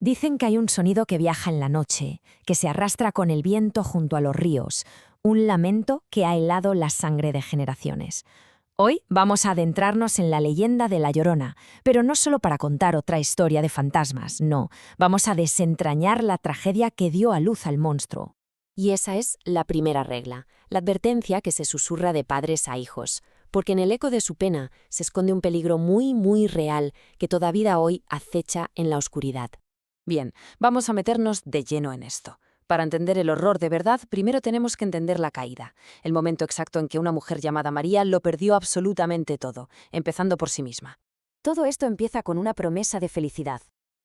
Dicen que hay un sonido que viaja en la noche, que se arrastra con el viento junto a los ríos, un lamento que ha helado la sangre de generaciones. Hoy vamos a adentrarnos en la leyenda de La Llorona, pero no solo para contar otra historia de fantasmas, no, vamos a desentrañar la tragedia que dio a luz al monstruo. Y esa es la primera regla, la advertencia que se susurra de padres a hijos, porque en el eco de su pena se esconde un peligro muy, muy real que todavía hoy acecha en la oscuridad. Bien, vamos a meternos de lleno en esto. Para entender el horror de verdad, primero tenemos que entender la caída, el momento exacto en que una mujer llamada María lo perdió absolutamente todo, empezando por sí misma. Todo esto empieza con una promesa de felicidad.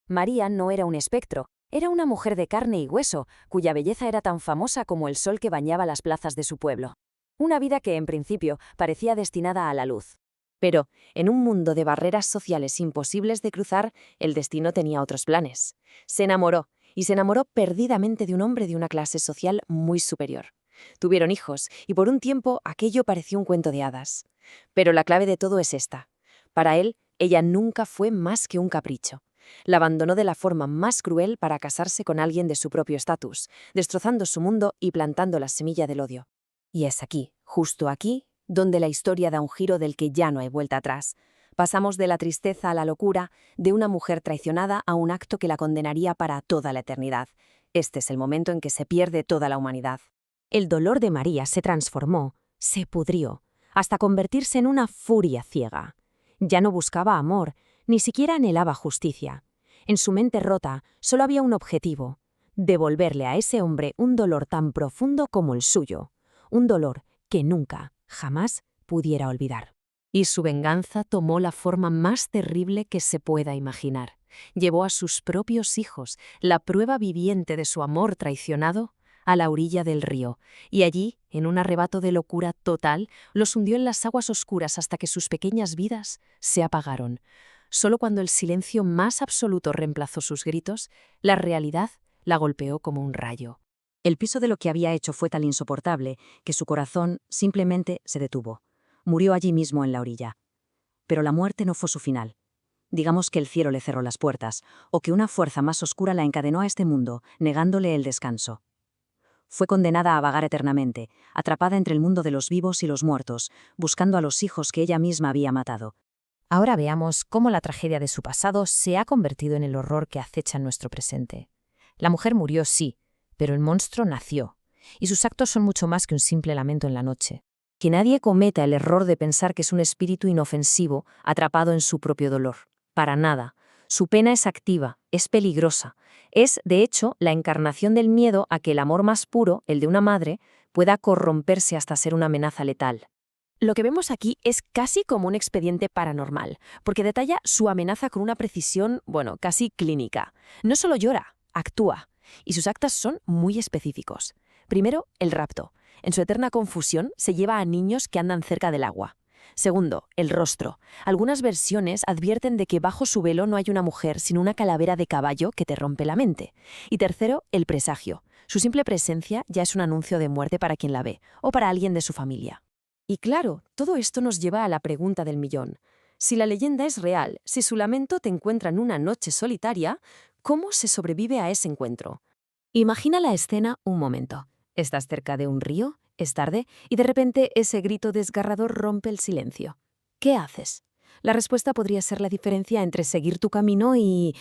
María no era un espectro, era una mujer de carne y hueso, cuya belleza era tan famosa como el sol que bañaba las plazas de su pueblo. Una vida que, en principio, parecía destinada a la luz. Pero, en un mundo de barreras sociales imposibles de cruzar, el destino tenía otros planes. Se enamoró, y se enamoró perdidamente de un hombre de una clase social muy superior. Tuvieron hijos, y por un tiempo aquello pareció un cuento de hadas. Pero la clave de todo es esta. Para él, ella nunca fue más que un capricho. La abandonó de la forma más cruel para casarse con alguien de su propio estatus, destrozando su mundo y plantando la semilla del odio. Y es aquí, justo aquí, donde la historia da un giro del que ya no hay vuelta atrás. Pasamos de la tristeza a la locura, de una mujer traicionada a un acto que la condenaría para toda la eternidad. Este es el momento en que se pierde toda la humanidad. El dolor de María se transformó, se pudrió, hasta convertirse en una furia ciega. Ya no buscaba amor, ni siquiera anhelaba justicia. En su mente rota solo había un objetivo: devolverle a ese hombre un dolor tan profundo como el suyo, un dolor que nunca, jamás pudiera olvidar. Y su venganza tomó la forma más terrible que se pueda imaginar. Llevó a sus propios hijos, la prueba viviente de su amor traicionado, a la orilla del río, y allí, en un arrebato de locura total, los hundió en las aguas oscuras hasta que sus pequeñas vidas se apagaron. Solo cuando el silencio más absoluto reemplazó sus gritos, la realidad la golpeó como un rayo. El peso de lo que había hecho fue tan insoportable que su corazón simplemente se detuvo. Murió allí mismo en la orilla. Pero la muerte no fue su final. Digamos que el cielo le cerró las puertas, o que una fuerza más oscura la encadenó a este mundo, negándole el descanso. Fue condenada a vagar eternamente, atrapada entre el mundo de los vivos y los muertos, buscando a los hijos que ella misma había matado. Ahora veamos cómo la tragedia de su pasado se ha convertido en el horror que acecha en nuestro presente. La mujer murió, sí, pero el monstruo nació, y sus actos son mucho más que un simple lamento en la noche. Que nadie cometa el error de pensar que es un espíritu inofensivo atrapado en su propio dolor. Para nada. Su pena es activa, es peligrosa. Es, de hecho, la encarnación del miedo a que el amor más puro, el de una madre, pueda corromperse hasta ser una amenaza letal. Lo que vemos aquí es casi como un expediente paranormal, porque detalla su amenaza con una precisión, casi clínica. No solo llora, actúa, y sus actos son muy específicos. Primero, el rapto. En su eterna confusión, se lleva a niños que andan cerca del agua. Segundo, el rostro. Algunas versiones advierten de que bajo su velo no hay una mujer, sino una calavera de caballo que te rompe la mente. Y tercero, el presagio. Su simple presencia ya es un anuncio de muerte para quien la ve, o para alguien de su familia. Y claro, todo esto nos lleva a la pregunta del millón. Si la leyenda es real, si su lamento te encuentra en una noche solitaria, ¿cómo se sobrevive a ese encuentro? Imagina la escena un momento. Estás cerca de un río, es tarde, y de repente ese grito desgarrador rompe el silencio. ¿Qué haces? La respuesta podría ser la diferencia entre seguir tu camino y,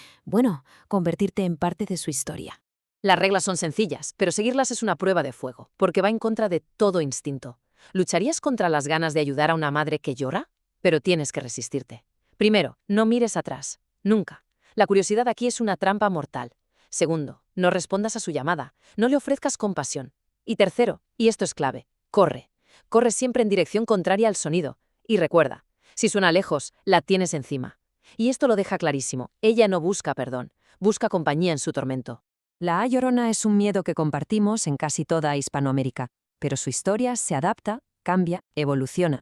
convertirte en parte de su historia. Las reglas son sencillas, pero seguirlas es una prueba de fuego, porque va en contra de todo instinto. ¿Lucharías contra las ganas de ayudar a una madre que llora? Pero tienes que resistirte. Primero, no mires atrás. Nunca. La curiosidad aquí es una trampa mortal. Segundo, no respondas a su llamada. No le ofrezcas compasión. Y tercero, y esto es clave, corre. Corre siempre en dirección contraria al sonido. Y recuerda, si suena lejos, la tienes encima. Y esto lo deja clarísimo. Ella no busca perdón, busca compañía en su tormento. La Llorona es un miedo que compartimos en casi toda Hispanoamérica, pero su historia se adapta, cambia, evoluciona.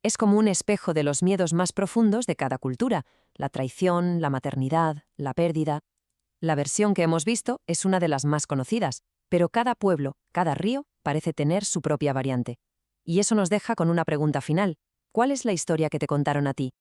Es como un espejo de los miedos más profundos de cada cultura: la traición, la maternidad, la pérdida. La versión que hemos visto es una de las más conocidas, pero cada pueblo, cada río, parece tener su propia variante. Y eso nos deja con una pregunta final: ¿cuál es la historia que te contaron a ti?